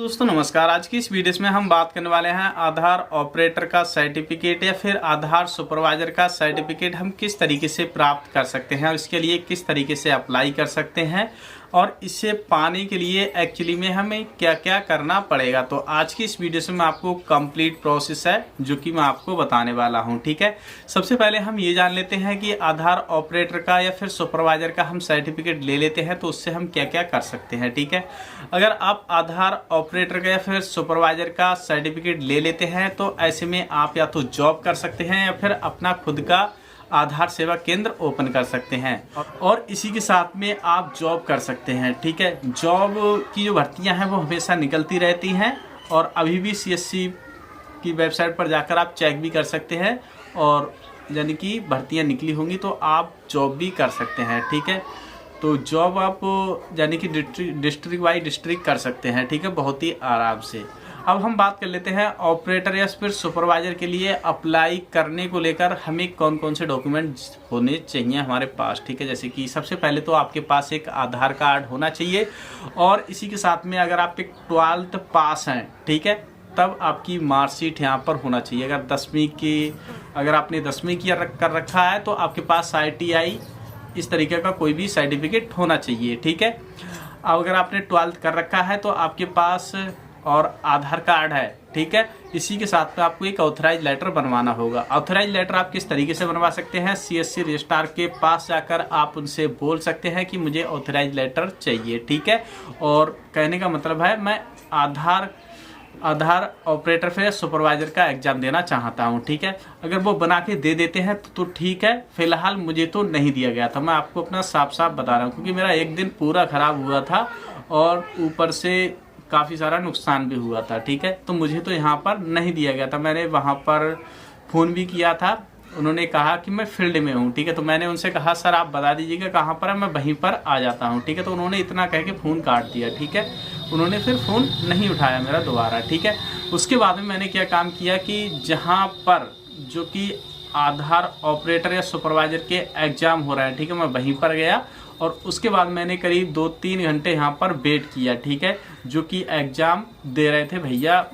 दोस्तों नमस्कार। आज की इस वीडियो में हम बात करने वाले हैं आधार ऑपरेटर का सर्टिफिकेट या फिर आधार सुपरवाइजर का सर्टिफिकेट हम किस तरीके से प्राप्त कर सकते हैं और इसके लिए किस तरीके से अप्लाई कर सकते हैं और इसे पाने के लिए एक्चुअली में हमें क्या क्या करना पड़ेगा। तो आज की इस वीडियो से मैं आपको कंप्लीट प्रोसेस है जो कि मैं आपको बताने वाला हूं। ठीक है, सबसे पहले हम ये जान लेते हैं कि आधार ऑपरेटर का या फिर सुपरवाइजर का हम सर्टिफिकेट ले लेते हैं तो उससे हम क्या क्या कर सकते हैं। ठीक है, अगर आप आधार ऑपरेटर का या फिर सुपरवाइजर का सर्टिफिकेट ले लेते हैं तो ऐसे में आप या तो जॉब कर सकते हैं या फिर अपना खुद का आधार सेवा केंद्र ओपन कर सकते हैं और इसी के साथ में आप जॉब कर सकते हैं। ठीक है, जॉब की जो भर्तियां हैं वो हमेशा निकलती रहती हैं और अभी भी सीएससी की वेबसाइट पर जाकर आप चेक भी कर सकते हैं और यानी कि भर्तियां निकली होंगी तो आप जॉब भी कर सकते हैं। ठीक है, तो जॉब आप यानी कि डिस्ट्रिक्ट वाइज डिस्ट्रिक्ट कर सकते हैं। ठीक है, बहुत ही आराम से। अब हम बात कर लेते हैं ऑपरेटर या फिर सुपरवाइजर के लिए अप्लाई करने को लेकर हमें कौन कौन से डॉक्यूमेंट होने चाहिए हमारे पास। ठीक है, जैसे कि सबसे पहले तो आपके पास एक आधार कार्ड होना चाहिए और इसी के साथ में अगर आप एक 12th पास हैं, ठीक है, तब आपकी मार्कशीट यहाँ पर होना चाहिए। अगर आपने 10वीं कर रखा है तो आपके पास ITI इस तरीके का कोई भी सर्टिफिकेट होना चाहिए। ठीक है, अब अगर आपने 12th कर रखा है तो आपके पास और आधार कार्ड है। ठीक है, इसी के साथ में आपको एक ऑथराइज लेटर बनवाना होगा। ऑथराइज लेटर आप किस तरीके से बनवा सकते हैं, CSC रजिस्ट्रार के पास जाकर आप उनसे बोल सकते हैं कि मुझे ऑथराइज लेटर चाहिए। ठीक है, और कहने का मतलब है मैं आधार ऑपरेटर फिर सुपरवाइजर का एग्जाम देना चाहता हूं। ठीक है, अगर वो बना के दे देते हैं तो ठीक है, फिलहाल मुझे तो नहीं दिया गया था। मैं आपको अपना साफ साफ बता रहा हूं क्योंकि मेरा एक दिन पूरा खराब हुआ था और ऊपर से काफ़ी सारा नुकसान भी हुआ था। ठीक है, तो मुझे तो यहाँ पर नहीं दिया गया था। मैंने वहाँ पर फ़ोन भी किया था, उन्होंने कहा कि मैं फील्ड में हूँ। ठीक है, तो मैंने उनसे कहा सर आप बता दीजिएगा कहाँ पर है, मैं वहीं पर आ जाता हूँ। ठीक है, तो उन्होंने इतना कह के फ़ोन काट दिया। ठीक है, उन्होंने फिर फ़ोन नहीं उठाया मेरा दोबारा। ठीक है, उसके बाद में मैंने क्या काम किया कि जहाँ पर जो कि आधार ऑपरेटर या सुपरवाइजर के एग्ज़ाम हो रहा है, ठीक है, मैं वहीं पर गया और उसके बाद मैंने करीब 2-3 घंटे यहाँ पर वेट किया। ठीक है, जो कि एग्ज़ाम दे रहे थे भैया,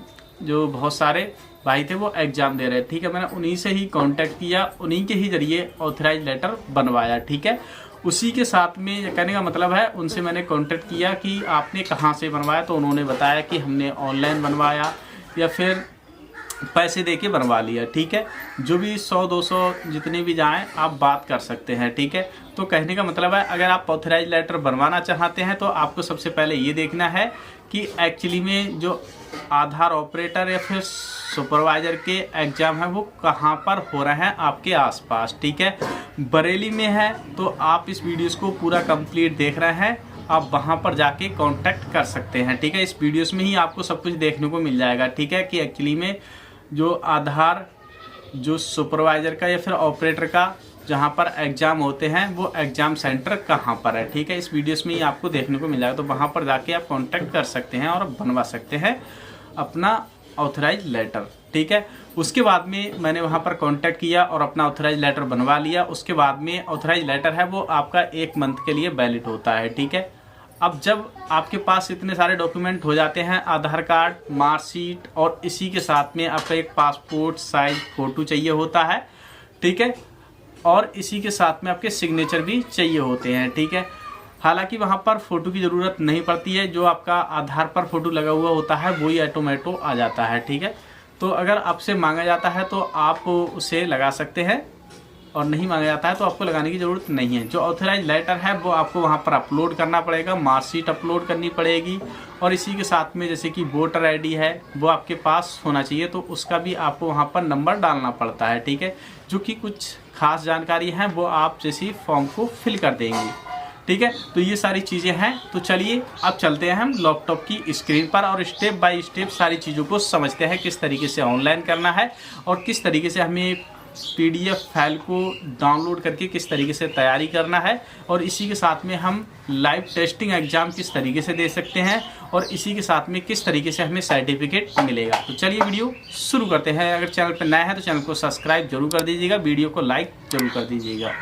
जो बहुत सारे भाई थे वो एग्ज़ाम दे रहे थे। ठीक है, मैंने उन्हीं से ही कांटेक्ट किया, उन्हीं के ही जरिए ऑथराइज लेटर बनवाया। ठीक है, उसी के साथ में कहने का मतलब है उनसे मैंने कांटेक्ट किया कि आपने कहाँ से बनवाया, तो उन्होंने बताया कि हमने ऑनलाइन बनवाया या फिर पैसे देके बनवा लिया। ठीक है, जो भी 100-200 जितने भी जाएं आप बात कर सकते हैं। ठीक है, तो कहने का मतलब है अगर आप ऑथराइज लेटर बनवाना चाहते हैं तो आपको सबसे पहले ये देखना है कि एक्चुअली में जो आधार ऑपरेटर या फिर सुपरवाइजर के एग्ज़ाम है वो कहाँ पर हो रहे हैं आपके आसपास। ठीक है, बरेली में है तो आप इस वीडियोस को पूरा कंप्लीट देख रहे हैं, आप वहाँ पर जाके कांटेक्ट कर सकते हैं। ठीक है, इस वीडियोस में ही आपको सब कुछ देखने को मिल जाएगा। ठीक है, कि एक्चुअली में जो आधार जो सुपरवाइजर का या फिर ऑपरेटर का जहाँ पर एग्ज़ाम होते हैं वो एग्ज़ाम सेंटर कहाँ पर है। ठीक है, इस वीडियोस में ही आपको देखने को मिल जाएगा, तो वहाँ पर जाके आप कांटेक्ट कर सकते हैं और बनवा सकते हैं अपना ऑथराइज लेटर। ठीक है, उसके बाद में मैंने वहाँ पर कांटेक्ट किया और अपना ऑथराइज लेटर बनवा लिया। उसके बाद में ऑथराइज लेटर है वो आपका 1 मंथ के लिए वैलिड होता है। ठीक है, अब जब आपके पास इतने सारे डॉक्यूमेंट हो जाते हैं, आधार कार्ड, मार्कशीट और इसी के साथ में आपका एक पासपोर्ट साइज फ़ोटो चाहिए होता है। ठीक है, और इसी के साथ में आपके सिग्नेचर भी चाहिए होते हैं। ठीक है, हालांकि वहाँ पर फ़ोटो की ज़रूरत नहीं पड़ती है, जो आपका आधार पर फ़ोटो लगा हुआ होता है वही ऑटोमेटो आ जाता है। ठीक है, तो अगर आपसे मांगा जाता है तो आप उसे लगा सकते हैं और नहीं मांगा जाता है तो आपको लगाने की ज़रूरत नहीं है। जो ऑथराइज लेटर है वो आपको वहाँ पर अपलोड करना पड़ेगा, मार्कशीट अपलोड करनी पड़ेगी और इसी के साथ में जैसे कि वोटर ID है वो आपके पास होना चाहिए, तो उसका भी आपको वहाँ पर नंबर डालना पड़ता है। ठीक है, जो कि कुछ खास जानकारी हैं वो आप जैसी फॉर्म को फिल कर देंगे। ठीक है, तो ये सारी चीज़ें हैं। तो चलिए अब चलते हैं हम लैपटॉप की स्क्रीन पर और स्टेप बाय स्टेप सारी चीज़ों को समझते हैं, किस तरीके से ऑनलाइन करना है और किस तरीके से हमें PDF फाइल को डाउनलोड करके किस तरीके से तैयारी करना है और इसी के साथ में हम लाइव टेस्टिंग एग्ज़ाम किस तरीके से दे सकते हैं और इसी के साथ में किस तरीके से हमें सर्टिफिकेट मिलेगा। तो चलिए वीडियो शुरू करते हैं। अगर चैनल पर नया है तो चैनल को सब्सक्राइब जरूर कर दीजिएगा, वीडियो को लाइक जरूर कर दीजिएगा।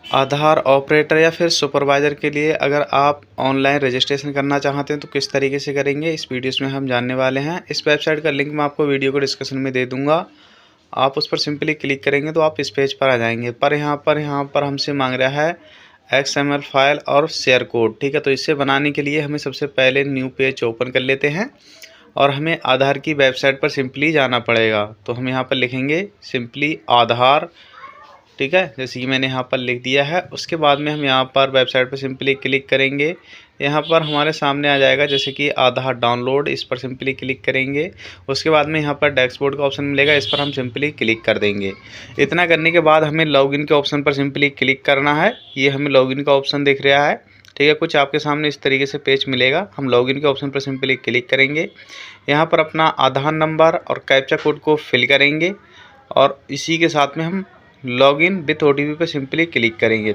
आधार ऑपरेटर या फिर सुपरवाइज़र के लिए अगर आप ऑनलाइन रजिस्ट्रेशन करना चाहते हैं तो किस तरीके से करेंगे, इस वीडियोस में हम जानने वाले हैं। इस वेबसाइट का लिंक मैं आपको वीडियो को डिस्क्रिप्शन में दे दूंगा। आप उस पर सिंपली क्लिक करेंगे तो आप इस पेज पर आ जाएंगे। पर यहाँ पर हमसे मांग रहा है XML फाइल और शेयर कोड, ठीक है। तो इसे बनाने के लिए हमें सबसे पहले न्यू पेज ओपन कर लेते हैं और हमें आधार की वेबसाइट पर सिंपली जाना पड़ेगा। तो हम यहाँ पर लिखेंगे सिंपली आधार, ठीक है, जैसे कि मैंने यहाँ पर लिख दिया है। उसके बाद में हम यहाँ पर वेबसाइट पर सिंपली क्लिक करेंगे। यहाँ पर हमारे सामने आ जाएगा जैसे कि आधार डाउनलोड, इस पर सिंपली क्लिक करेंगे। उसके बाद में यहाँ पर डैशबोर्ड का ऑप्शन मिलेगा, इस पर हम सिंपली क्लिक कर देंगे। इतना करने के बाद हमें लॉगिन के ऑप्शन पर सिंपली क्लिक करना है। ये हमें लॉगिन का ऑप्शन दिख रहा है, ठीक है। कुछ आपके सामने इस तरीके से पेज मिलेगा। हम लॉगिन के ऑप्शन पर सिंपली क्लिक करेंगे। यहाँ पर अपना आधार नंबर और कैप्चा कोड को फिल करेंगे और इसी के साथ में हम लॉगिन विथ OTP पर सिंपली क्लिक करेंगे।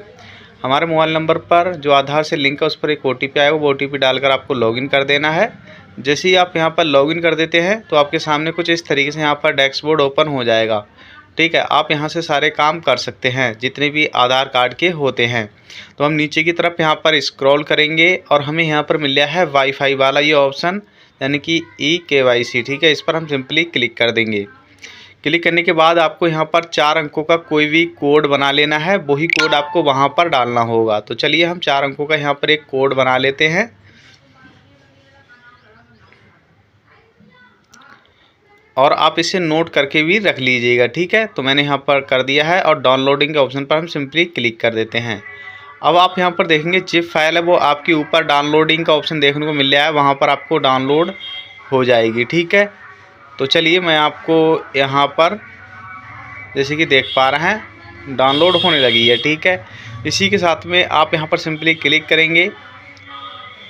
हमारे मोबाइल नंबर पर जो आधार से लिंक है उस पर एक OTP आएगा, वो OTP डालकर आपको लॉगिन कर देना है। जैसे ही आप यहाँ पर लॉगिन कर देते हैं तो आपके सामने कुछ इस तरीके से यहाँ पर डैशबोर्ड ओपन हो जाएगा, ठीक है। आप यहाँ से सारे काम कर सकते हैं जितने भी आधार कार्ड के होते हैं। तो हम नीचे की तरफ यहाँ पर स्क्रॉल करेंगे और हमें यहाँ पर मिल रहा है वाईफाई वाला ये ऑप्शन, यानी कि eKYC, ठीक है। इस पर हम सिंपली क्लिक कर देंगे। क्लिक करने के बाद आपको यहाँ पर 4 अंकों का कोई भी कोड बना लेना है, वही कोड आपको वहाँ पर डालना होगा। तो चलिए हम 4 अंकों का यहाँ पर एक कोड बना लेते हैं और आप इसे नोट करके भी रख लीजिएगा, ठीक है। तो मैंने यहाँ पर कर दिया है और डाउनलोडिंग के ऑप्शन पर हम सिंपली क्लिक कर देते हैं। अब आप यहाँ पर देखेंगे जिप फाइल है वो आपके ऊपर डाउनलोडिंग का ऑप्शन देखने को मिल रहा है, वहाँ पर आपको डाउनलोड हो जाएगी, ठीक है। तो चलिए मैं आपको यहाँ पर जैसे कि देख पा रहे हैं डाउनलोड होने लगी है, ठीक है। इसी के साथ में आप यहाँ पर सिंपली क्लिक करेंगे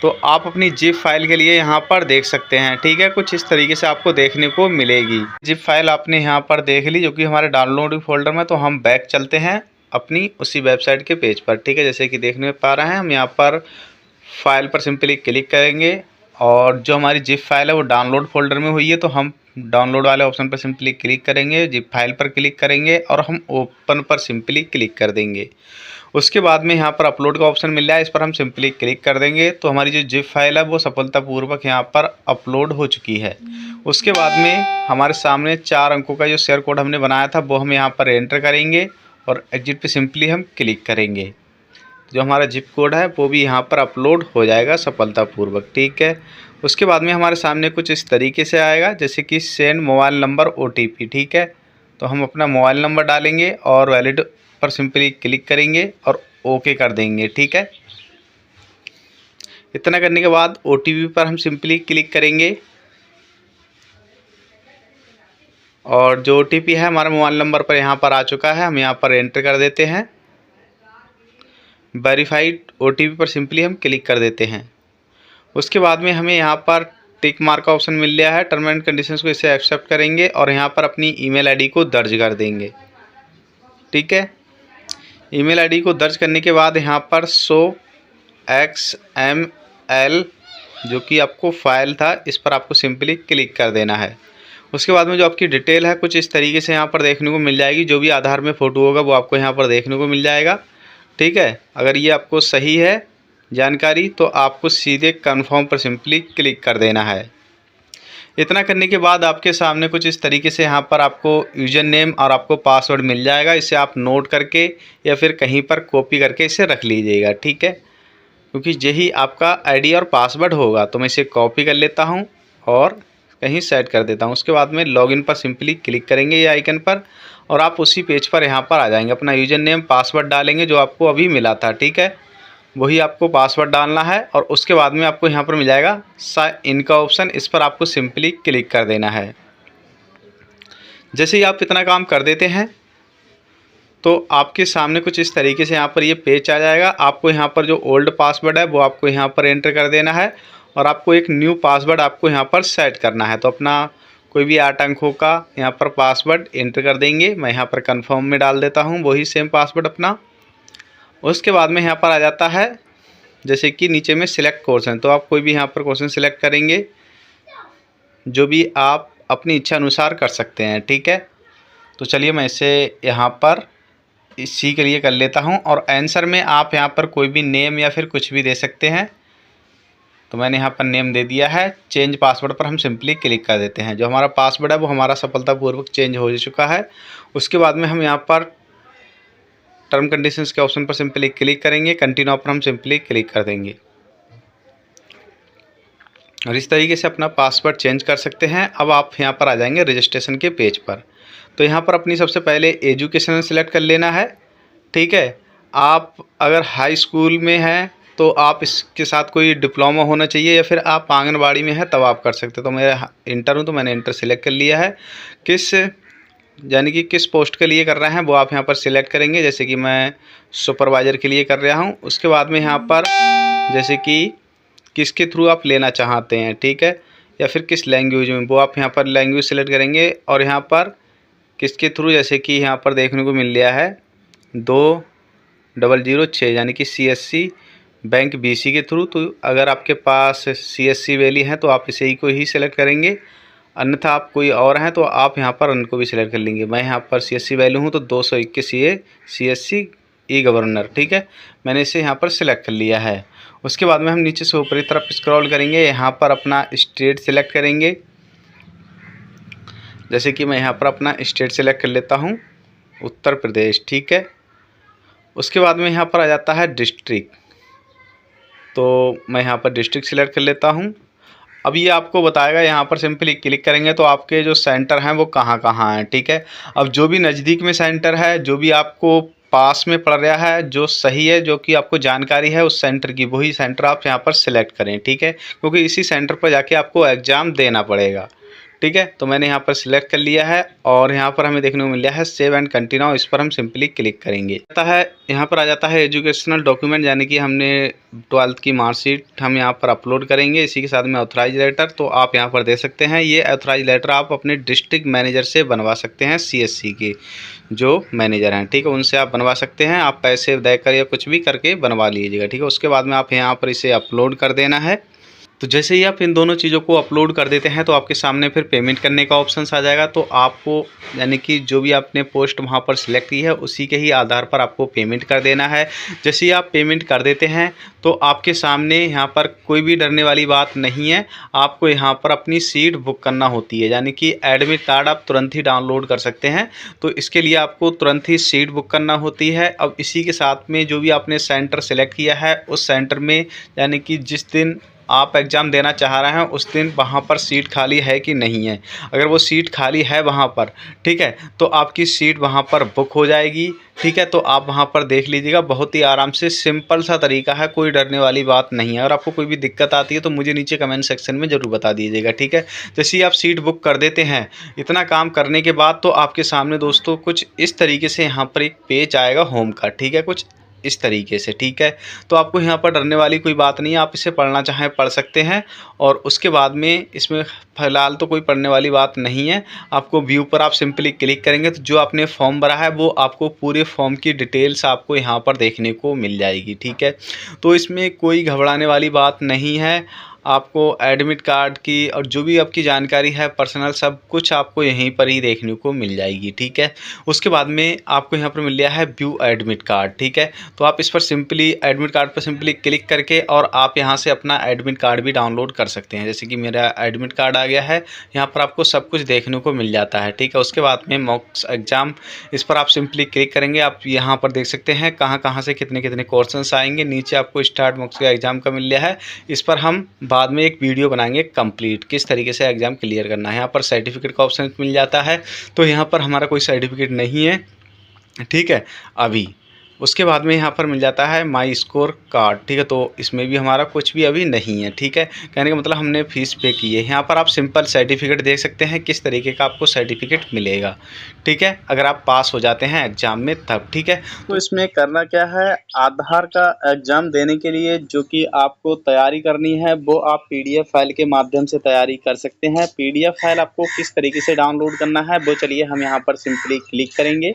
तो आप अपनी जिप फाइल के लिए यहाँ पर देख सकते हैं, ठीक है। कुछ इस तरीके से आपको देखने को मिलेगी। जिप फाइल आपने यहाँ पर देख ली जो कि हमारे डाउनलोडिंग फोल्डर में। तो हम बैक चलते हैं अपनी उसी वेबसाइट के पेज पर, ठीक है। जैसे कि देखने पा रहे हैं हम यहाँ पर फाइल पर सिंपली क्लिक करेंगे और जो हमारी जिप फाइल है वो डाउनलोड फोल्डर में हुई है तो हम डाउनलोड वाले ऑप्शन पर सिंपली क्लिक करेंगे, जिप फाइल पर क्लिक करेंगे और हम ओपन पर सिंपली क्लिक कर देंगे। उसके बाद में यहाँ पर अपलोड का ऑप्शन मिल रहा है, इस पर हम सिंपली क्लिक कर देंगे। तो हमारी जो जिप फाइल है वो सफलतापूर्वक यहाँ पर अपलोड हो चुकी है। उसके बाद में हमारे सामने 4 अंकों का जो शेयर कोड हमने बनाया था वो हम यहाँ पर एंटर करेंगे और एग्जिट पे सिंपली हम क्लिक करेंगे। जो हमारा जिप कोड है वो भी यहाँ पर अपलोड हो जाएगा सफलतापूर्वक, ठीक है। उसके बाद में हमारे सामने कुछ इस तरीके से आएगा जैसे कि सेंड मोबाइल नंबर OTP, ठीक है। तो हम अपना मोबाइल नंबर डालेंगे और वैलिड पर सिंपली क्लिक करेंगे और ओके कर देंगे, ठीक है। इतना करने के बाद OTP पर हम सिंपली क्लिक करेंगे और जो OTP है हमारे मोबाइल नंबर पर यहाँ पर आ चुका है, हम यहाँ पर एंटर कर देते हैं। वेरीफाइड OTP पर सिंपली हम क्लिक कर देते हैं। उसके बाद में हमें यहाँ पर टिक मार्क का ऑप्शन मिल गया है, टर्म एंड कंडीशंस को इसे एक्सेप्ट करेंगे और यहाँ पर अपनी ईमेल आईडी को दर्ज कर देंगे, ठीक है। ईमेल आईडी को दर्ज करने के बाद यहाँ पर शो XML जो कि आपको फाइल था इस पर आपको सिंपली क्लिक कर देना है। उसके बाद में जो आपकी डिटेल है कुछ इस तरीके से यहाँ पर देखने को मिल जाएगी। जो भी आधार में फ़ोटो होगा वो आपको यहाँ पर देखने को मिल जाएगा, ठीक है। अगर ये आपको सही है जानकारी तो आपको सीधे कन्फर्म पर सिंपली क्लिक कर देना है। इतना करने के बाद आपके सामने कुछ इस तरीके से यहाँ पर आपको यूज़र नेम और आपको पासवर्ड मिल जाएगा। इसे आप नोट करके या फिर कहीं पर कॉपी करके इसे रख लीजिएगा, ठीक है, क्योंकि यही आपका आईडी और पासवर्ड होगा। तो मैं इसे कॉपी कर लेता हूँ और कहीं सेट कर देता हूँ। उसके बाद में लॉगिन पर सिंपली क्लिक करेंगे ये आइकन पर और आप उसी पेज पर यहाँ पर आ जाएंगे। अपना यूज़र नेम पासवर्ड डालेंगे जो आपको अभी मिला था, ठीक है, वही आपको पासवर्ड डालना है। और उसके बाद में आपको यहाँ पर मिल जाएगा साइन इन का ऑप्शन, इस पर आपको सिंपली क्लिक कर देना है। जैसे ही आप इतना काम कर देते हैं तो आपके सामने कुछ इस तरीके से यहाँ पर ये पेज आ जाएगा। आपको यहाँ पर जो ओल्ड पासवर्ड है वो आपको यहाँ पर एंटर कर देना है और आपको एक न्यू पासवर्ड आपको यहाँ पर सेट करना है। तो अपना कोई भी 8 अंकों का यहाँ पर पासवर्ड एंटर कर देंगे। मैं यहाँ पर कंफर्म में डाल देता हूँ वही सेम पासवर्ड अपना। उसके बाद में यहाँ पर आ जाता है जैसे कि नीचे में सिलेक्ट क्वेश्चन, तो आप कोई भी यहाँ पर क्वेश्चन सिलेक्ट करेंगे जो भी आप अपनी इच्छा अनुसार कर सकते हैं, ठीक है। तो चलिए मैं इसे यहाँ पर इसी के लिए कर लेता हूँ। और आंसर में आप यहाँ पर कोई भी नेम या फिर कुछ भी दे सकते हैं। तो मैंने यहाँ पर नेम दे दिया है। चेंज पासवर्ड पर हम सिंपली क्लिक कर देते हैं। जो हमारा पासवर्ड है वो हमारा सफलतापूर्वक चेंज हो चुका है। उसके बाद में हम यहाँ पर टर्म कंडीशंस के ऑप्शन पर सिंपली क्लिक करेंगे। कंटिन्यू पर हम सिंपली क्लिक कर देंगे और इस तरीके से अपना पासवर्ड चेंज कर सकते हैं। अब आप यहाँ पर आ जाएंगे रजिस्ट्रेशन के पेज पर। तो यहाँ पर अपनी सबसे पहले एजुकेशन सेलेक्ट कर लेना है, ठीक है। आप अगर हाई स्कूल में हैं तो आप इसके साथ कोई डिप्लोमा होना चाहिए, या फिर आप आंगनबाड़ी में हैं तब आप कर सकते हो। तो मैं इंटर हूँ तो मैंने इंटर सेलेक्ट कर लिया है। यानी कि किस पोस्ट के लिए कर रहे हैं वो आप यहाँ पर सिलेक्ट करेंगे। जैसे कि मैं सुपरवाइज़र के लिए कर रहा हूँ। उसके बाद में यहाँ पर जैसे कि किसके थ्रू आप लेना चाहते हैं, ठीक है, या फिर किस लैंग्वेज में, वो आप यहाँ पर लैंग्वेज सेलेक्ट करेंगे। और यहाँ पर किसके थ्रू, जैसे कि यहाँ पर देखने को मिल रहा है 2006 यानी कि CSC बैंक BC के थ्रू। तो अगर आपके पास CSC वैली है तो आप इसे ही को ही सिलेक्ट करेंगे, अन्यथा आप कोई और हैं तो आप यहाँ पर अन्य को भी सिलेक्ट कर लेंगे। मैं यहाँ पर CSC वैल्यू हूँ तो 221 ये CSC ई-गवर्नर, ठीक है, मैंने इसे यहाँ पर सिलेक्ट कर लिया है। उसके बाद में हम नीचे से ऊपरी तरफ स्क्रॉल करेंगे, यहाँ पर अपना स्टेट सिलेक्ट करेंगे। जैसे कि मैं यहाँ पर अपना स्टेट सिलेक्ट कर लेता हूँ, उत्तर प्रदेश, ठीक है। उसके बाद में यहाँ पर आ जाता है डिस्ट्रिक्ट, तो मैं यहाँ पर डिस्ट्रिक्ट सिलेक्ट कर लेता हूँ। अब ये आपको बताएगा, यहाँ पर सिंपली क्लिक करेंगे तो आपके जो सेंटर हैं वो कहाँ कहाँ हैं, ठीक है। अब जो भी नज़दीक में सेंटर है, जो भी आपको पास में पड़ रहा है, जो सही है, जो कि आपको जानकारी है उस सेंटर की, वही सेंटर आप यहाँ पर सिलेक्ट करें, ठीक है, क्योंकि इसी सेंटर पर जाके आपको एग्ज़ाम देना पड़ेगा, ठीक है। तो मैंने यहाँ पर सिलेक्ट कर लिया है और यहाँ पर हमें देखने को मिल रहा है सेव एंड कंटिन्यू, इस पर हम सिंपली क्लिक करेंगे। यहाँ पर आ जाता है एजुकेशनल डॉक्यूमेंट, यानी कि हमने 12th की मार्कशीट हम यहाँ पर अपलोड करेंगे, इसी के साथ में ऑथराइज लेटर। तो आप यहाँ पर दे सकते हैं, ये ऑथराइज लेटर आप अपने डिस्ट्रिक्ट मैनेजर से बनवा सकते हैं, CSC के जो मैनेजर हैं, ठीक है, उनसे आप बनवा सकते हैं। आप पैसे देकर या कुछ भी करके बनवा लीजिएगा, ठीक है। उसके बाद में आप यहाँ पर इसे अपलोड कर देना है। तो जैसे ही आप इन दोनों चीज़ों को अपलोड कर देते हैं तो आपके सामने फिर पेमेंट करने का ऑप्शन आ जाएगा। तो आपको यानी कि जो भी आपने पोस्ट वहाँ पर सिलेक्ट की है उसी के ही आधार पर आपको पेमेंट कर देना है। जैसे ही आप पेमेंट कर देते हैं तो आपके सामने यहाँ पर कोई भी डरने वाली बात नहीं है। आपको यहाँ पर अपनी सीट बुक करना होती है, यानी कि एडमिट कार्ड आप तुरंत ही डाउनलोड कर सकते हैं। तो इसके लिए आपको तुरंत ही सीट बुक करना होती है। अब इसी के साथ में जो भी आपने सेंटर सेलेक्ट किया है उस सेंटर में, यानी कि जिस दिन आप एग्ज़ाम देना चाह रहे हैं उस दिन वहाँ पर सीट खाली है कि नहीं है। अगर वो सीट खाली है वहाँ पर, ठीक है, तो आपकी सीट वहाँ पर बुक हो जाएगी, ठीक है। तो आप वहाँ पर देख लीजिएगा, बहुत ही आराम से सिंपल सा तरीका है, कोई डरने वाली बात नहीं है। अगर आपको कोई भी दिक्कत आती है तो मुझे नीचे कमेंट सेक्शन में ज़रूर बता दीजिएगा, ठीक है। जैसे ही आप सीट बुक कर देते हैं, इतना काम करने के बाद तो आपके सामने दोस्तों कुछ इस तरीके से यहाँ पर एक पेज आएगा होम का, ठीक है, कुछ इस तरीके से, ठीक है। तो आपको यहाँ पर डरने वाली कोई बात नहीं है, आप इसे पढ़ना चाहें पढ़ सकते हैं। और उसके बाद में इसमें फ़िलहाल तो कोई पढ़ने वाली बात नहीं है। आपको व्यू पर आप सिंपली क्लिक करेंगे तो जो आपने फॉर्म भरा है वो आपको पूरे फॉर्म की डिटेल्स आपको यहाँ पर देखने को मिल जाएगी, ठीक है। तो इसमें कोई घबराने वाली बात नहीं है। आपको एडमिट कार्ड की और जो भी आपकी जानकारी है पर्सनल, सब कुछ आपको यहीं पर ही देखने को मिल जाएगी, ठीक है। उसके बाद में आपको यहाँ पर मिल गया है व्यू एडमिट कार्ड, ठीक है। तो आप इस पर सिंपली एडमिट कार्ड पर सिंपली क्लिक करके और आप यहाँ से अपना एडमिट कार्ड भी डाउनलोड कर सकते हैं। जैसे कि मेरा एडमिट कार्ड आ गया है, यहाँ पर आपको सब कुछ देखने को मिल जाता है, ठीक है। उसके बाद में मॉक्स एग्ज़ाम, इस पर आप सिंपली क्लिक करेंगे। आप यहाँ पर देख सकते हैं कहाँ कहाँ से कितने कितने क्वेश्चन आएंगे। नीचे आपको स्टार्ट मॉक्स का एग्ज़ाम का मिल गया है, इस पर हम बाद में एक वीडियो बनाएंगे कंप्लीट, किस तरीके से एग्ज़ाम क्लियर करना है। यहाँ पर सर्टिफिकेट का ऑप्शन मिल जाता है, तो यहाँ पर हमारा कोई सर्टिफिकेट नहीं है, ठीक है, अभी। उसके बाद में यहाँ पर मिल जाता है माई स्कोर कार्ड, ठीक है। तो इसमें भी हमारा कुछ भी अभी नहीं है, ठीक है। कहने का मतलब हमने फ़ीस पे की है। यहाँ पर आप सिंपल सर्टिफिकेट देख सकते हैं किस तरीके का आपको सर्टिफिकेट मिलेगा, ठीक है, अगर आप पास हो जाते हैं एग्ज़ाम में तब, ठीक है। तो इसमें करना क्या है, आधार का एग्ज़ाम देने के लिए जो कि आपको तैयारी करनी है वो आप PDF फाइल के माध्यम से तैयारी कर सकते हैं। PDF फाइल आपको किस तरीके से डाउनलोड करना है वो चलिए हम यहाँ पर सिंपली क्लिक करेंगे।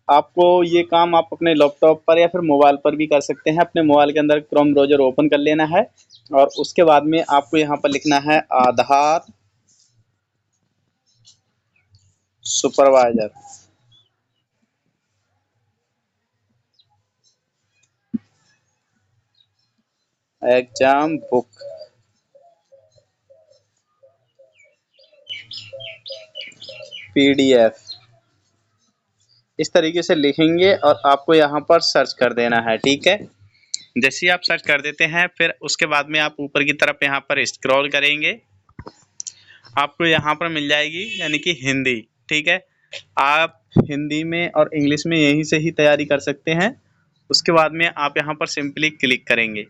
आपको ये काम आप अपने लैपटॉप पर या फिर मोबाइल पर भी कर सकते हैं। अपने मोबाइल के अंदर क्रोम ब्राउज़र ओपन कर लेना है और उसके बाद में आपको यहाँ पर लिखना है आधार सुपरवाइज़र। एग्जाम बुक PDF, इस तरीके से लिखेंगे और आपको यहाँ पर सर्च कर देना है। ठीक है, जैसे ही आप सर्च कर देते हैं फिर उसके बाद में आप ऊपर की तरफ यहाँ पर स्क्रॉल करेंगे, आपको यहाँ पर मिल जाएगी यानी कि हिंदी। ठीक है, आप हिंदी में और इंग्लिश में यहीं से ही तैयारी कर सकते हैं। उसके बाद में आप यहाँ पर सिंपली क्लिक करेंगे।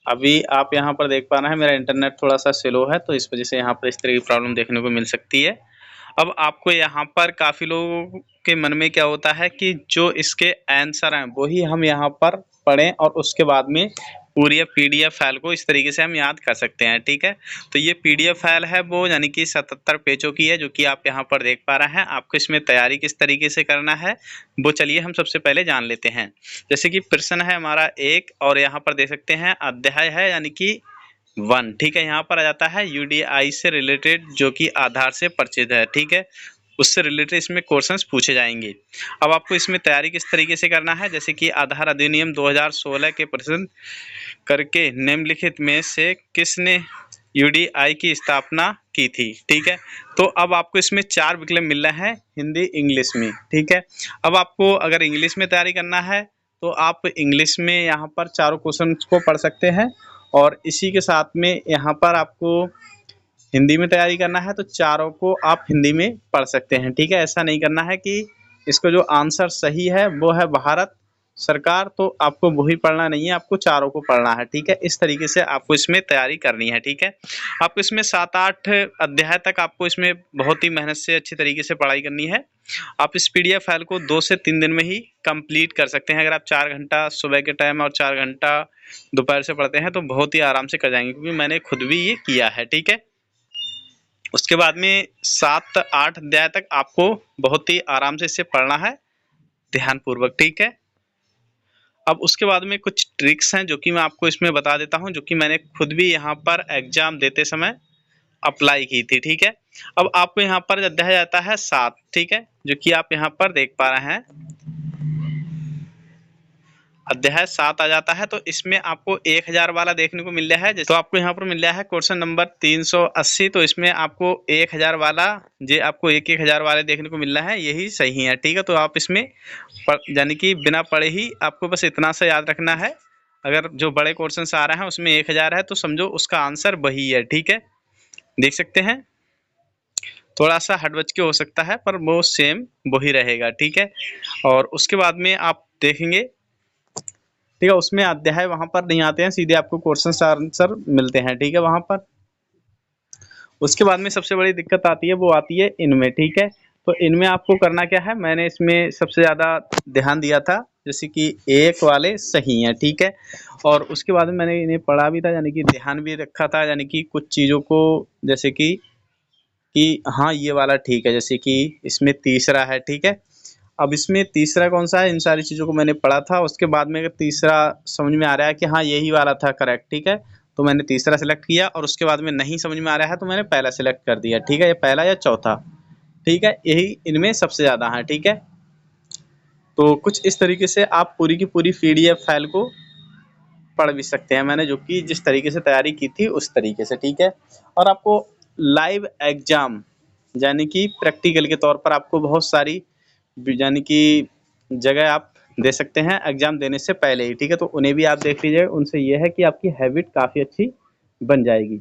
अभी आप यहाँ पर देख पा रहे हैं मेरा इंटरनेट थोड़ा सा स्लो है, तो इस वजह से यहाँ पर इस तरह की प्रॉब्लम देखने को मिल सकती है। अब आपको यहाँ पर काफ़ी लोगों के मन में क्या होता है कि जो इसके आंसर हैं वही हम यहाँ पर पढ़ें और उसके बाद में पूरी PDF फाइल को इस तरीके से हम याद कर सकते हैं। ठीक है, तो ये PDF फाइल है वो यानी कि 77 पेजों की है, जो कि आप यहाँ पर देख पा रहे हैं। आपको इसमें तैयारी किस तरीके से करना है वो चलिए हम सबसे पहले जान लेते हैं। जैसे कि प्रश्न है हमारा 1 और यहाँ पर देख सकते हैं अध्याय है यानी कि 1। ठीक है, यहाँ पर आ जाता है UDI से रिलेटेड जो कि आधार से परिचित है। ठीक है, उससे रिलेटेड इसमें क्वेश्चंस पूछे जाएंगे। अब आपको इसमें तैयारी किस तरीके से करना है, जैसे कि आधार अधिनियम 2016 के प्रश्न करके निम्नलिखित में से किसने UDI की स्थापना की थी। ठीक है, तो अब आपको इसमें 4 विकल्प मिल रहे हैं हिंदी इंग्लिश में। ठीक है, अब आपको अगर इंग्लिश में तैयारी करना है तो आप इंग्लिश में यहाँ पर चारों क्वेश्चन को पढ़ सकते हैं और इसी के साथ में यहाँ पर आपको हिंदी में तैयारी करना है तो चारों को आप हिंदी में पढ़ सकते हैं। ठीक है, ऐसा नहीं करना है कि इसको जो आंसर सही है वो है भारत सरकार, तो आपको वही पढ़ना नहीं है, आपको चारों को पढ़ना है। ठीक है, इस तरीके से आपको इसमें तैयारी करनी है। ठीक है, आपको इसमें 7-8 अध्याय तक आपको इसमें बहुत ही मेहनत से अच्छी तरीके से पढ़ाई करनी है। आप इस PDF फाइल को 2 से 3 दिन में ही कंप्लीट कर सकते हैं। अगर आप 4 घंटा सुबह के टाइम और 4 घंटा दोपहर से पढ़ते हैं तो बहुत ही आराम से कर जाएंगे, क्योंकि मैंने खुद भी ये किया है। ठीक है, उसके बाद में 7-8 अध्याय तक आपको बहुत ही आराम से इसे पढ़ना है ध्यानपूर्वक। ठीक है, अब उसके बाद में कुछ ट्रिक्स हैं जो कि मैं आपको इसमें बता देता हूं, जो कि मैंने खुद भी यहाँ पर एग्जाम देते समय अप्लाई की थी। ठीक है, अब आपको यहाँ पर अध्याय आता है 7। ठीक है, जो कि आप यहाँ पर देख पा रहे हैं अध्याय 7 आ जाता है। तो इसमें आपको 1000 वाला देखने को मिल रहा है, तो आपको यहाँ पर मिल रहा है क्वेश्चन नंबर 380। तो इसमें आपको 1000 वाला जो आपको 1000 वाले देखने को मिल रहा है यही सही है। ठीक है, तो आप इसमें यानी कि बिना पढ़े ही आपको बस इतना सा याद रखना है। अगर जो बड़े क्वेश्चन आ रहे हैं उसमें 1000 है तो समझो उसका आंसर वही है। ठीक है, देख सकते हैं थोड़ा सा हटबच के हो सकता है पर वो सेम वही रहेगा। ठीक है, और उसके बाद में आप देखेंगे, ठीक है, उसमें अध्याय वहां पर नहीं आते हैं, सीधे आपको क्वेश्चन आंसर मिलते हैं। ठीक है, वहां पर उसके बाद में सबसे बड़ी दिक्कत आती है वो आती है इनमें। ठीक है, तो इनमें आपको करना क्या है, मैंने इसमें सबसे ज़्यादा ध्यान दिया था जैसे कि 1 वाले सही हैं। ठीक है, और उसके बाद में मैंने इन्हें पढ़ा भी था, यानी कि ध्यान भी रखा था, यानी कि कुछ चीज़ों को जैसे कि हाँ ये वाला ठीक है, जैसे कि इसमें तीसरा है। ठीक है, अब इसमें तीसरा कौन सा है, इन सारी चीज़ों को मैंने पढ़ा था। उसके बाद में अगर तीसरा समझ में आ रहा है कि हाँ यही वाला था करेक्ट, ठीक है, तो मैंने तीसरा सेलेक्ट किया। और उसके बाद में नहीं समझ में आ रहा है तो मैंने पहला सेलेक्ट कर दिया। ठीक है, ये पहला या चौथा। ठीक है, यही इनमें सबसे ज़्यादा है। ठीक है, तो कुछ इस तरीके से आप पूरी की पूरी PDF फाइल को पढ़ भी सकते हैं, मैंने जो कि जिस तरीके से तैयारी की थी उस तरीके से। ठीक है, और आपको लाइव एग्जाम यानी कि प्रैक्टिकल के तौर पर आपको बहुत सारी यानी कि जगह आप दे सकते हैं एग्जाम देने से पहले ही। ठीक है, तो उन्हें भी आप देख लीजिए, उनसे यह है कि आपकी हैबिट काफ़ी अच्छी बन जाएगी।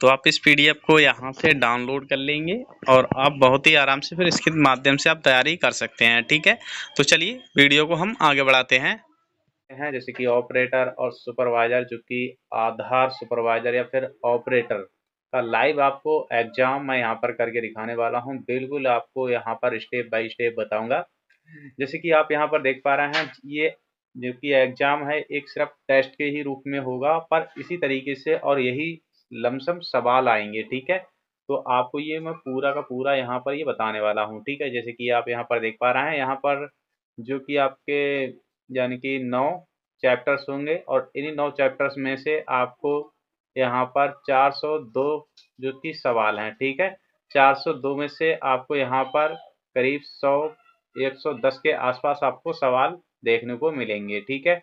तो आप इस PDF को यहाँ से डाउनलोड कर लेंगे और आप बहुत ही आराम से फिर इसके माध्यम से आप तैयारी कर सकते हैं। ठीक है, तो चलिए वीडियो को हम आगे बढ़ाते हैं। जैसे कि ऑपरेटर और सुपरवाइजर, जो कि आधार सुपरवाइजर या फिर ऑपरेटर का लाइव आपको एग्जाम मैं यहाँ पर करके दिखाने वाला हूँ। बिल्कुल आपको यहाँ पर स्टेप बाय स्टेप बताऊंगा। जैसे कि आप यहाँ पर देख पा रहे हैं, ये जो कि एग्जाम है एक सिर्फ टेस्ट के ही रूप में होगा, पर इसी तरीके से और यही लमसम सवाल आएंगे। ठीक है, तो आपको ये मैं पूरा का पूरा यहाँ पर ये बताने वाला हूँ। ठीक है, जैसे कि आप यहाँ पर देख पा रहे हैं, यहाँ पर जो कि आपके यानी कि 9 चैप्टर्स होंगे और इन्हीं 9 चैप्टर्स में से आपको यहाँ पर 402 जो कि सवाल हैं। ठीक है, 402 में से आपको यहाँ पर करीब 100-110 के आसपास आपको सवाल देखने को मिलेंगे। ठीक है,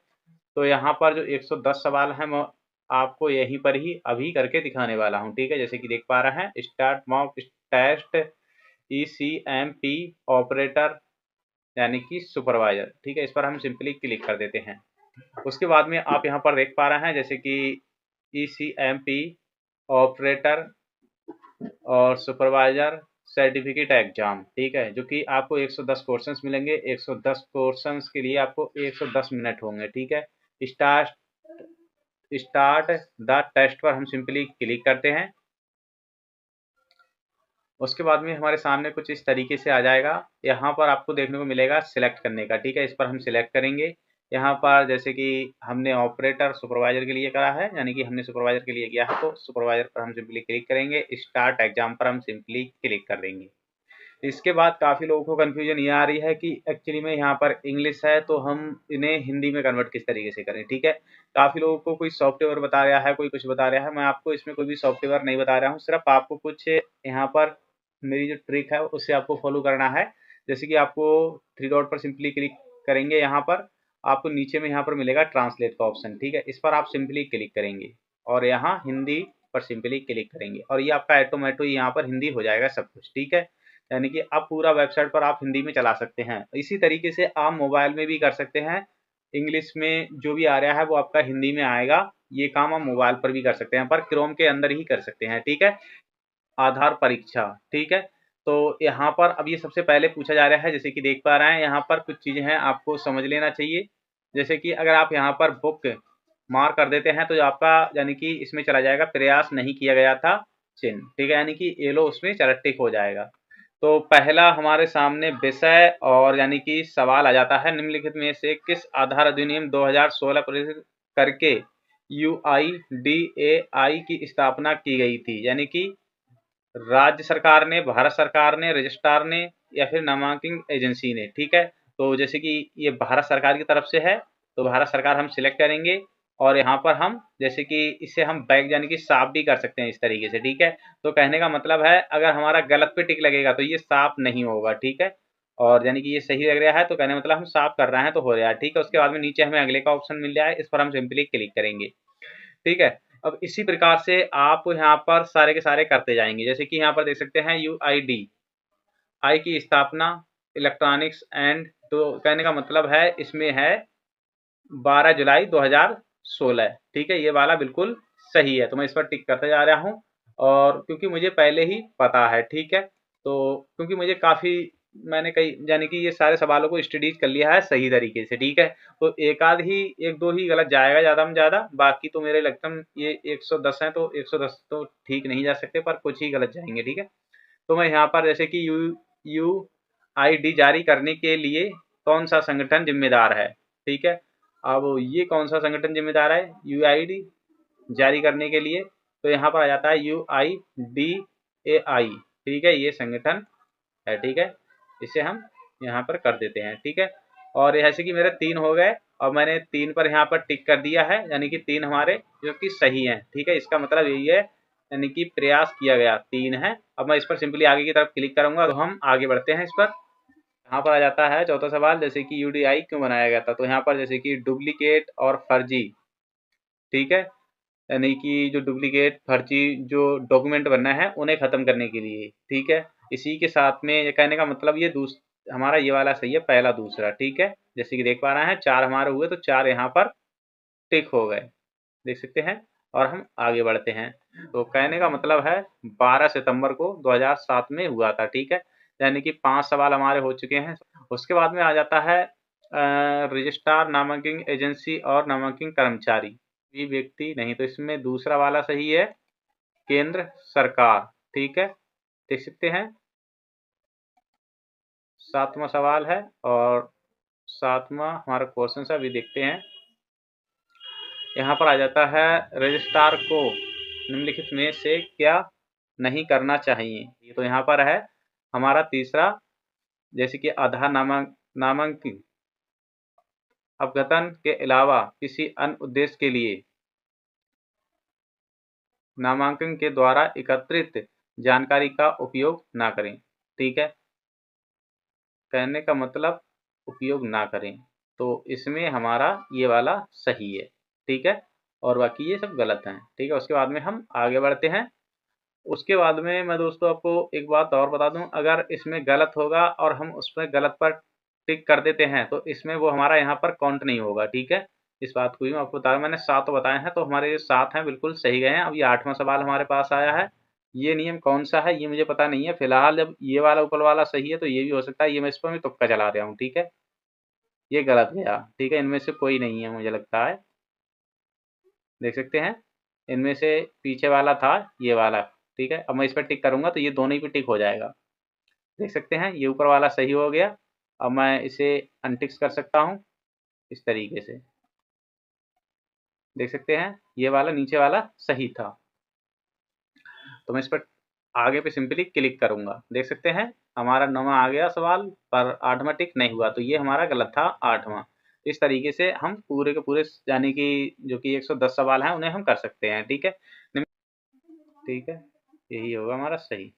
तो यहाँ पर जो 110 सवाल हैं मैं आपको यहीं पर ही अभी करके दिखाने वाला हूँ। ठीक है, जैसे कि देख पा रहे हैं, start mock test ECMP operator यानी कि सुपरवाइजर। ठीक है, इस पर हम सिंपली क्लिक कर देते हैं। उसके बाद में आप यहाँ पर देख पा रहे हैं जैसे कि ECMP ऑपरेटर और सुपरवाइजर सर्टिफिकेट एग्जाम। ठीक है, जो कि आपको 110 क्वेश्चंस मिलेंगे। 110 क्वेश्चंस के लिए आपको 110 मिनट होंगे। ठीक है, स्टार्ट स्टार्ट द टेस्ट पर हम सिंपली क्लिक करते हैं। उसके बाद में हमारे सामने कुछ इस तरीके से आ जाएगा। यहाँ पर आपको देखने को मिलेगा सिलेक्ट करने का। ठीक है, इस पर हम सिलेक्ट करेंगे। यहाँ पर जैसे कि हमने ऑपरेटर सुपरवाइजर के लिए करा है, यानी कि हमने सुपरवाइजर के लिए किया है, तो सुपरवाइजर पर हम सिंपली क्लिक करेंगे। स्टार्ट एग्जाम पर हम सिंपली क्लिक कर देंगे। इसके बाद काफ़ी लोगों को कन्फ्यूजन ये आ रही है कि एक्चुअली में यहाँ पर इंग्लिश है तो हम इन्हें हिंदी में कन्वर्ट किस तरीके से करें। ठीक है, काफ़ी लोगों को कोई सॉफ्टवेयर बता रहा है, कोई कुछ बता रहा है। मैं आपको इसमें कोई भी सॉफ्टवेयर नहीं बता रहा हूँ, सिर्फ आपको कुछ यहाँ पर मेरी जो ट्रिक है उससे आपको फॉलो करना है। जैसे कि आपको 3 डॉट पर सिंपली क्लिक करेंगे। यहाँ पर आपको नीचे में यहाँ पर मिलेगा ट्रांसलेट का ऑप्शन। ठीक है, इस पर आप सिंपली क्लिक करेंगे और यहाँ हिंदी पर सिंपली क्लिक करेंगे और ये आपका ऑटोमेटिक यहाँ पर हिंदी हो जाएगा सब कुछ। ठीक है, यानी कि अब पूरा वेबसाइट पर आप हिंदी में चला सकते हैं। इसी तरीके से आप मोबाइल में भी कर सकते हैं। इंग्लिश में जो भी आ रहा है वो आपका हिंदी में आएगा। ये काम आप मोबाइल पर भी कर सकते हैं, पर क्रोम के अंदर ही कर सकते हैं। ठीक है, आधार परीक्षा। ठीक है, तो यहाँ पर अब ये सबसे पहले पूछा जा रहा है, जैसे कि देख पा रहे हैं यहाँ पर कुछ चीज़ें हैं आपको समझ लेना चाहिए। जैसे कि अगर आप यहाँ पर बुक मार्क कर देते हैं तो जो आपका यानी कि इसमें चला जाएगा प्रयास नहीं किया गया था चिन्ह। ठीक है, यानी कि येलो उसमें चला टिक हो जाएगा। तो पहला हमारे सामने विषय और यानी कि सवाल आ जाता है, निम्नलिखित में से किस आधार अधिनियम 2016 पर करके UIDAI की स्थापना की गई थी। यानी कि राज्य सरकार ने, भारत सरकार ने, रजिस्ट्रार ने या फिर नामांकन एजेंसी ने। ठीक है, तो जैसे कि ये भारत सरकार की तरफ से है तो भारत सरकार हम सिलेक्ट करेंगे और यहाँ पर हम जैसे कि इसे हम बैक यानी कि साफ भी कर सकते हैं इस तरीके से। ठीक है, तो कहने का मतलब है अगर हमारा गलत पे टिक लगेगा तो ये साफ नहीं होगा। ठीक है, और यानी कि ये सही लग रहा है तो कहने मतलब हम साफ कर रहे हैं तो हो रहा है। ठीक है, उसके बाद में नीचे हमें अगले का ऑप्शन मिल जाए, इस पर हम सिंपली क्लिक करेंगे। ठीक है, अब इसी प्रकार से आप यहाँ पर सारे के सारे करते जाएंगे। जैसे कि यहाँ पर देख सकते हैं UIDAI की स्थापना इलेक्ट्रॉनिक्स एंड, तो कहने का मतलब है इसमें है 12 जुलाई 2016। ठीक है, ये वाला बिल्कुल सही है, तो मैं इस पर टिक करते जा रहा हूँ और क्योंकि मुझे पहले ही पता है। ठीक है, तो क्योंकि मुझे काफ़ी मैंने कई यानी कि ये सारे सवालों को स्टडीज कर लिया है सही तरीके से। ठीक है, तो एक दो ही गलत जाएगा ज़्यादा में ज़्यादा, बाकी तो मेरे लगता है ये 110 हैं तो 110 तो ठीक नहीं जा सकते, पर कुछ ही गलत जाएंगे। ठीक है, तो मैं यहाँ पर जैसे कि UID जारी करने के लिए कौन सा संगठन जिम्मेदार है। ठीक है, अब ये कौन सा संगठन जिम्मेदार है UID जारी करने के लिए, तो यहाँ पर आ जाता है UIDAI। ठीक है, ये संगठन है। ठीक है, इसे हम यहाँ पर कर देते हैं। ठीक है, और ऐसे कि मेरे 3 हो गए और मैंने 3 पर यहाँ पर टिक कर दिया है, यानी कि 3 हमारे जो कि सही हैं। ठीक है, इसका मतलब यही है यानी कि प्रयास किया गया 3 है। अब मैं इस पर सिंपली आगे की तरफ क्लिक करूंगा तो हम आगे बढ़ते हैं इस पर। यहाँ पर आ जाता है चौथा सवाल, जैसे कि UDI क्यों बनाया गया था, तो यहाँ पर जैसे कि डुप्लीकेट और फर्जी। ठीक है, यानी कि जो डुप्लीकेट फर्जी जो डॉक्यूमेंट बनना है उन्हें ख़त्म करने के लिए। ठीक है, इसी के साथ में ये कहने का मतलब ये हमारा ये वाला सही है, पहला दूसरा। ठीक है, जैसे कि देख पा रहे हैं 4 हमारे हुए तो 4 यहाँ पर टिक हो गए, देख सकते हैं। और हम आगे बढ़ते हैं, तो कहने का मतलब है 12 सितंबर को 2007 में हुआ था। ठीक है, यानी कि 5 सवाल हमारे हो चुके हैं। उसके बाद में आ जाता है रजिस्ट्रार, नामांकन एजेंसी और नामांकन कर्मचारी। ये व्यक्ति नहीं, तो इसमें दूसरा वाला सही है, केंद्र सरकार। ठीक है, देख सकते हैं 7वां सवाल है और 7वां हमारा क्वेश्चन है, अभी देखते हैं। यहाँ पर आ जाता है रजिस्ट्रार को निम्नलिखित में से क्या नहीं करना चाहिए, तो यहाँ पर है हमारा तीसरा, जैसे कि आधार नामांकन अद्यतन के अलावा किसी अन्य उद्देश्य के लिए नामांकन के द्वारा एकत्रित जानकारी का उपयोग ना करें। ठीक है, कहने का मतलब उपयोग ना करें। तो इसमें हमारा ये वाला सही है, ठीक है, और बाकी ये सब गलत हैं, ठीक है। उसके बाद में हम आगे बढ़ते हैं। उसके बाद में मैं दोस्तों आपको एक बात और बता दूं, अगर इसमें गलत होगा और हम उसमें गलत पर टिक कर देते हैं तो इसमें वो हमारा यहाँ पर काउंट नहीं होगा, ठीक है। इस बात को भी मैं आपको बता रहा हूं, मैंने 7 बताए हैं तो हमारे ये 7 हैं, बिल्कुल सही गए हैं। अब ये 8वां सवाल हमारे पास आया है। ये नियम कौन सा है ये मुझे पता नहीं है फिलहाल। जब ये वाला ऊपर वाला सही है तो ये भी हो सकता है, ये मैं इस पर भी तुक्का चला रहा हूँ, ठीक है। ये गलत गया, ठीक है, इनमें से कोई नहीं है मुझे लगता है। देख सकते हैं, इनमें से पीछे वाला था ये वाला, ठीक है। अब मैं इस पर टिक करूंगा तो ये दोनों ही पे टिक हो जाएगा। देख सकते हैं ये ऊपर वाला सही हो गया। अब मैं इसे अनटिक कर सकता हूँ इस तरीके से। देख सकते हैं ये वाला नीचे वाला सही था, तो मैं इस पर आगे पे सिंपली क्लिक करूंगा। देख सकते हैं हमारा 9वां आ गया सवाल, पर 8वां टिक नहीं हुआ, तो ये हमारा गलत था 8वां। इस तरीके से हम पूरे के पूरे यानी कि जो कि 110 सवाल हैं उन्हें हम कर सकते हैं, ठीक है। ठीक है, यही होगा हमारा सही।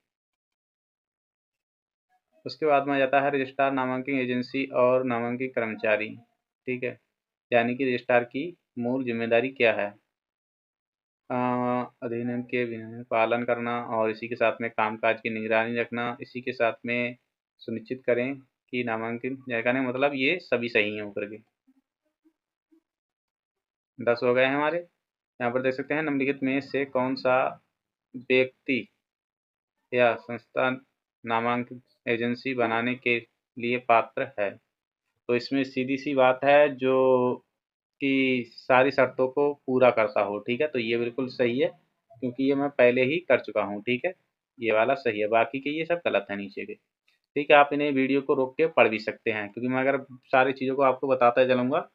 उसके बाद में आ जाता है रजिस्ट्रार, नामांकन एजेंसी और नामांकन कर्मचारी, ठीक है। यानी कि रजिस्ट्रार की मूल जिम्मेदारी क्या है? अधिनियम के पालन करना और इसी के साथ में कामकाज की निगरानी रखना, इसी के साथ में सुनिश्चित करें कि नामांकन कहने का मतलब ये सभी सही हैं ऊपर के। 10 हो गए हैं हमारे। यहाँ पर देख सकते हैं निम्नलिखित में से कौन सा व्यक्ति या संस्था नामांकित एजेंसी बनाने के लिए पात्र है। तो इसमें सीधी सी बात है, जो कि सारी शर्तों को पूरा करता हो, ठीक है। तो ये बिल्कुल सही है क्योंकि ये मैं पहले ही कर चुका हूँ, ठीक है। ये वाला सही है, बाकी के ये सब गलत है नीचे के, ठीक है। आप इन्हें वीडियो को रोक के पढ़ भी सकते हैं, क्योंकि मैं अगर सारी चीज़ों को आपको बताता चलूँगा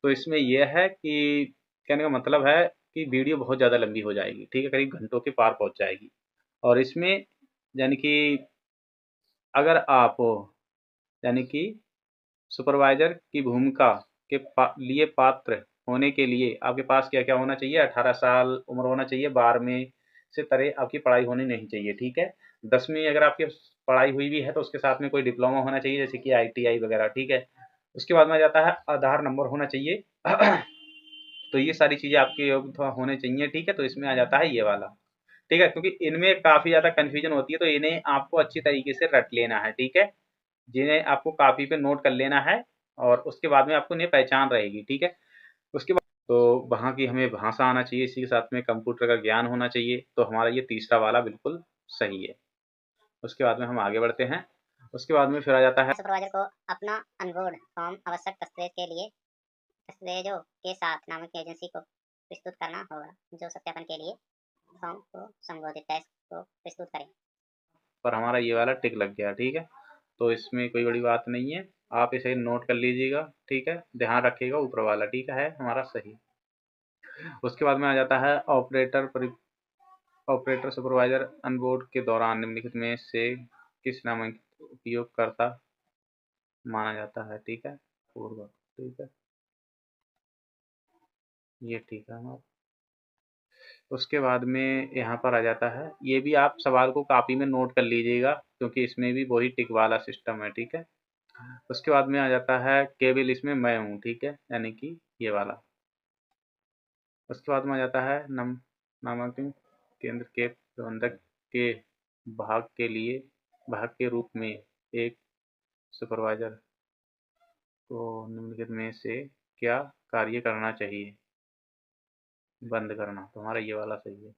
तो इसमें यह है कि कहने का मतलब है कि वीडियो बहुत ज़्यादा लंबी हो जाएगी, ठीक है, करीब घंटों के पार पहुँच जाएगी। और इसमें यानी कि अगर आप यानी कि सुपरवाइजर की भूमिका के लिए पात्र होने के लिए आपके पास क्या क्या होना चाहिए? 18 साल उम्र होना चाहिए, 12वीं से परे आपकी पढ़ाई होनी नहीं चाहिए, ठीक है। 10वीं अगर आपकी पढ़ाई हुई भी है तो उसके साथ में कोई डिप्लोमा होना चाहिए, जैसे कि ITI वगैरह, ठीक है। उसके बाद में आ जाता है आधार नंबर होना चाहिए। तो ये सारी चीज़ें आपके योग्य होने चाहिए, ठीक है। तो इसमें आ जाता है ये वाला, ठीक है, क्योंकि इनमें काफ़ी ज़्यादा कन्फ्यूजन होती है, तो इन्हें आपको अच्छी तरीके से रट लेना है, ठीक है। जिन्हें आपको कॉपी पे नोट कर लेना है और उसके बाद में आपको इन्हें पहचान रहेगी, ठीक है। उसके बाद तो वहाँ की हमें भाषा आना चाहिए, इसी के साथ में कंप्यूटर का ज्ञान होना चाहिए। तो हमारा ये तीसरा वाला बिल्कुल सही है। उसके बाद में हम आगे बढ़ते हैं। उसके बाद में फिर आ जाता है सुपरवाइजर को अपना अनबोर्ड फॉर्म आवश्यक दस्तावेजों के साथ नामक एजेंसी को प्रस्तुत करना होगा, जो सत्यापन के लिए फॉर्म को संबोधित टेक्स्ट को प्रस्तुत करें। पर हमारा ये वाला टिक लग गया, ठीक है। तो इसमें कोई बड़ी बात नहीं है, आप इसे नोट कर लीजिएगा, ठीक है, ध्यान रखिएगा ऊपर वाला, ठीक है हमारा सही। उसके बाद में आ जाता है ऑपरेटर सुपरवाइजर अनबोर्ड के दौरान निम्नलिखित में से किस नामांकित उपयोगकर्ता माना जाता है, ठीक है, पूर्व, ठीक है, ये ठीक है हमारा। उसके बाद में यहाँ पर आ जाता है, ये भी आप सवाल को कॉपी में नोट कर लीजिएगा क्योंकि इसमें भी वही टिक वाला सिस्टम है, ठीक है। उसके बाद में आ जाता है केवल इसमें मैं हूँ, ठीक है, यानी कि ये वाला। उसके बाद में आ जाता है नामांकन केंद्र के प्रबंधक के भाग के रूप में एक सुपरवाइजर को निम्नलिखित में से क्या कार्य करना चाहिए? बंद करना। तो हमारा ये वाला सही है।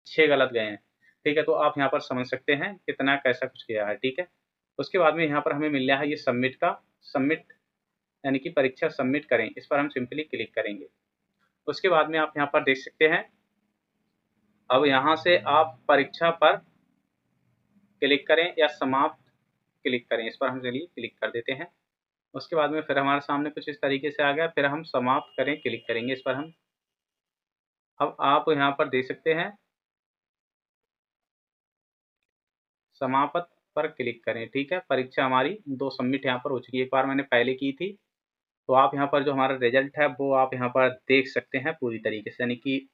6 गलत गए हैं, ठीक है। तो आप यहाँ पर समझ सकते हैं कितना कैसा कुछ गया है, ठीक है। उसके बाद में यहाँ पर हमें मिल रहा है ये सबमिट का, सबमिट यानी कि परीक्षा सबमिट करें, इस पर हम सिंपली क्लिक करेंगे। उसके बाद में आप यहाँ पर देख सकते हैं, अब यहाँ से आप परीक्षा पर क्लिक करें या समाप्त क्लिक करें, इस पर हम चलिए क्लिक कर देते हैं। उसके बाद में फिर हमारे सामने कुछ इस तरीके से आ गया, फिर हम समाप्त करें क्लिक करेंगे, इस पर हम। अब आप यहाँ पर देख सकते हैं समाप्त पर क्लिक करें, ठीक है। परीक्षा हमारी 2 सबमिट यहाँ पर हो चुकी है, एक बार मैंने पहले की थी। तो आप यहाँ पर जो हमारा रिजल्ट है वो आप यहाँ पर देख सकते हैं पूरी तरीके से, यानी कि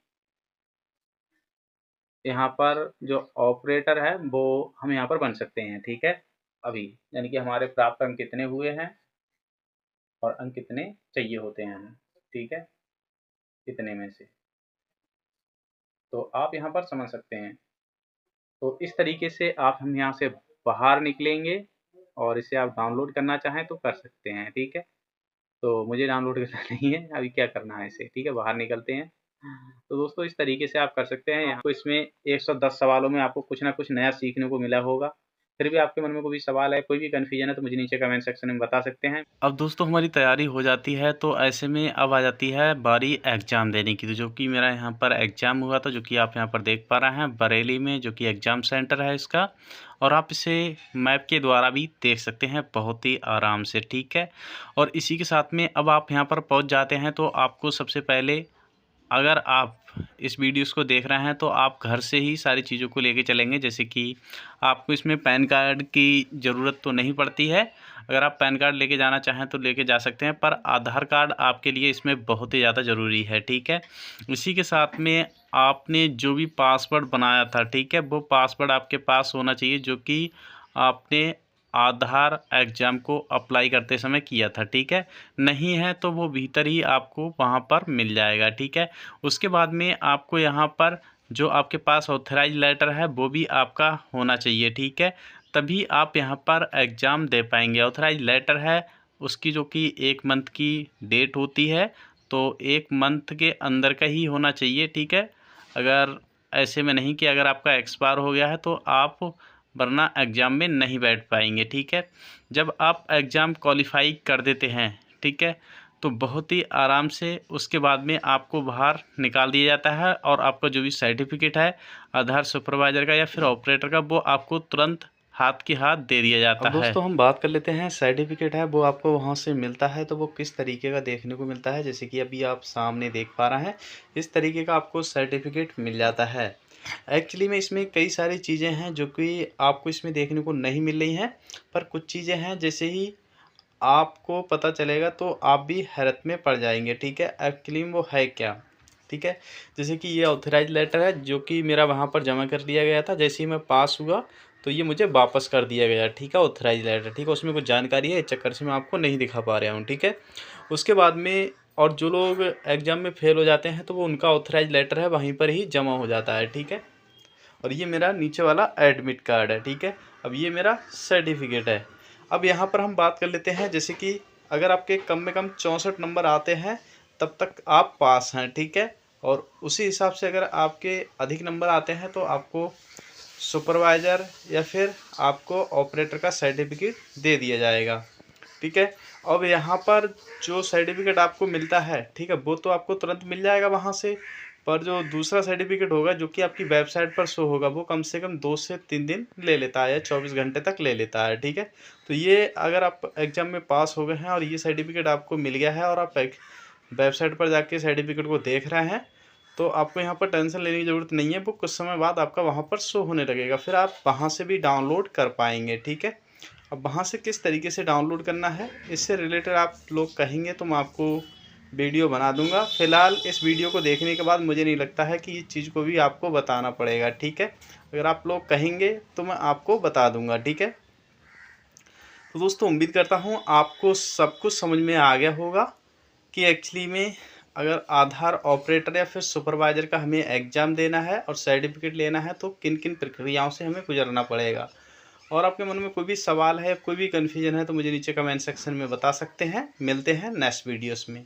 यहाँ पर जो ऑपरेटर है वो हम यहाँ पर बन सकते हैं, ठीक है। अभी यानी कि हमारे प्राप्त अंक कितने हुए हैं और अंक कितने चाहिए होते हैं हमें, ठीक है, कितने में से, तो आप यहाँ पर समझ सकते हैं। तो इस तरीके से आप हम यहाँ से बाहर निकलेंगे और इसे आप डाउनलोड करना चाहें तो कर सकते हैं, ठीक है। तो मुझे डाउनलोड करना नहीं है, अभी क्या करना है इसे, ठीक है, बाहर निकलते हैं। तो दोस्तों इस तरीके से आप कर सकते हैं। आपको इसमें 110 सवालों में आपको कुछ ना कुछ नया सीखने को मिला होगा। फिर भी आपके मन में कोई भी सवाल है, कोई भी कन्फ्यूजन है तो मुझे नीचे कमेंट सेक्शन में बता सकते हैं। अब दोस्तों हमारी तैयारी हो जाती है, तो ऐसे में अब आ जाती है बारी एग्ज़ाम देने की। तो जो कि मेरा यहाँ पर एग्ज़ाम हुआ था, जो कि आप यहाँ पर देख पा रहे हैं बरेली में, जो कि एग्ज़ाम सेंटर है इसका। और आप इसे मैप के द्वारा भी देख सकते हैं बहुत ही आराम से, ठीक है। और इसी के साथ में अब आप यहाँ पर पहुँच जाते हैं, तो आपको सबसे पहले, अगर आप इस वीडियोस को देख रहे हैं तो आप घर से ही सारी चीज़ों को लेके चलेंगे। जैसे कि आपको इसमें पैन कार्ड की ज़रूरत तो नहीं पड़ती है, अगर आप पैन कार्ड लेके जाना चाहें तो लेके जा सकते हैं, पर आधार कार्ड आपके लिए इसमें बहुत ही ज़्यादा ज़रूरी है, ठीक है। इसी के साथ में आपने जो भी पासवर्ड बनाया था, ठीक है, वो पासवर्ड आपके पास होना चाहिए जो कि आपने आधार एग्ज़ाम को अप्लाई करते समय किया था, ठीक है। नहीं है तो वो भीतर ही आपको वहाँ पर मिल जाएगा, ठीक है। उसके बाद में आपको यहाँ पर जो आपके पास ऑथराइज लेटर है वो भी आपका होना चाहिए, ठीक है, तभी आप यहाँ पर एग्ज़ाम दे पाएंगे। ऑथराइज लेटर है उसकी जो कि 1 मंथ की डेट होती है, तो 1 मंथ के अंदर का ही होना चाहिए, ठीक है। अगर ऐसे में नहीं कि अगर आपका एक्सपायर हो गया है तो आप वरना एग्ज़ाम में नहीं बैठ पाएंगे, ठीक है। जब आप एग्ज़ाम क्वालिफाई कर देते हैं, ठीक है, तो बहुत ही आराम से उसके बाद में आपको बाहर निकाल दिया जाता है और आपका जो भी सर्टिफिकेट है आधार सुपरवाइज़र का या फिर ऑपरेटर का, वो आपको तुरंत हाथ के हाथ दे दिया जाता है। दोस्तों हम बात कर लेते हैं, सर्टिफिकेट है वो आपको वहाँ से मिलता है, तो वो किस तरीके का देखने को मिलता है। जैसे कि अभी आप सामने देख पा रहे हैं, इस तरीके का आपको सर्टिफिकेट मिल जाता है। एक्चुअली में इसमें कई सारी चीज़ें हैं जो कि आपको इसमें देखने को नहीं मिल रही हैं, पर कुछ चीज़ें हैं जैसे ही आपको पता चलेगा तो आप भी हैरत में पड़ जाएंगे, ठीक है। एक्चुअली में वो है क्या, ठीक है। जैसे कि ये ऑथराइज लेटर है जो कि मेरा वहाँ पर जमा कर दिया गया था, जैसे ही मैं पास हुआ तो ये मुझे वापस कर दिया गया, ठीक है, ऑथराइज लेटर, ठीक है। उसमें कुछ जानकारी है, इस चक्कर से मैं आपको नहीं दिखा पा रहा हूँ, ठीक है। उसके बाद में और जो लोग एग्ज़ाम में फेल हो जाते हैं तो वो उनका ऑथराइज लेटर है वहीं पर ही जमा हो जाता है, ठीक है। और ये मेरा नीचे वाला एडमिट कार्ड है, ठीक है। अब ये मेरा सर्टिफिकेट है। अब यहाँ पर हम बात कर लेते हैं, जैसे कि अगर आपके कम में कम 64 नंबर आते हैं तब तक आप पास हैं, ठीक है। और उसी हिसाब से अगर आपके अधिक नंबर आते हैं तो आपको सुपरवाइज़र या फिर आपको ऑपरेटर का सर्टिफिकेट दे दिया जाएगा, ठीक है। अब यहाँ पर जो सर्टिफिकेट आपको मिलता है, ठीक है, वो तो आपको तुरंत मिल जाएगा वहाँ से, पर जो दूसरा सर्टिफिकेट होगा जो कि आपकी वेबसाइट पर शो होगा वो कम से कम 2 से 3 दिन ले लेता है या 24 घंटे तक ले लेता है, ठीक है। तो ये अगर आप एग्ज़ाम में पास हो गए हैं और ये सर्टिफिकेट आपको मिल गया है और आप वेबसाइट पर जाके सर्टिफिकेट को देख रहे हैं, तो आपको यहाँ पर टेंशन लेने की ज़रूरत नहीं है। वो कुछ समय बाद आपका वहाँ पर शो होने लगेगा, फिर आप वहाँ से भी डाउनलोड कर पाएंगे, ठीक है। अब वहाँ से किस तरीके से डाउनलोड करना है इससे रिलेटेड आप लोग कहेंगे तो मैं आपको वीडियो बना दूंगा। फ़िलहाल इस वीडियो को देखने के बाद मुझे नहीं लगता है कि इस चीज़ को भी आपको बताना पड़ेगा, ठीक है। अगर आप लोग कहेंगे तो मैं आपको बता दूंगा, ठीक है। तो दोस्तों उम्मीद करता हूँ आपको सब कुछ समझ में आ गया होगा कि एक्चुअली में अगर आधार ऑपरेटर या फिर सुपरवाइज़र का हमें एग्ज़ाम देना है और सर्टिफिकेट लेना है तो किन किन प्रक्रियाओं से हमें गुजरना पड़ेगा। और आपके मन में कोई भी सवाल है, कोई भी कन्फ्यूजन है तो मुझे नीचे कमेंट सेक्शन में बता सकते हैं। मिलते हैं नेक्स्ट वीडियोस में।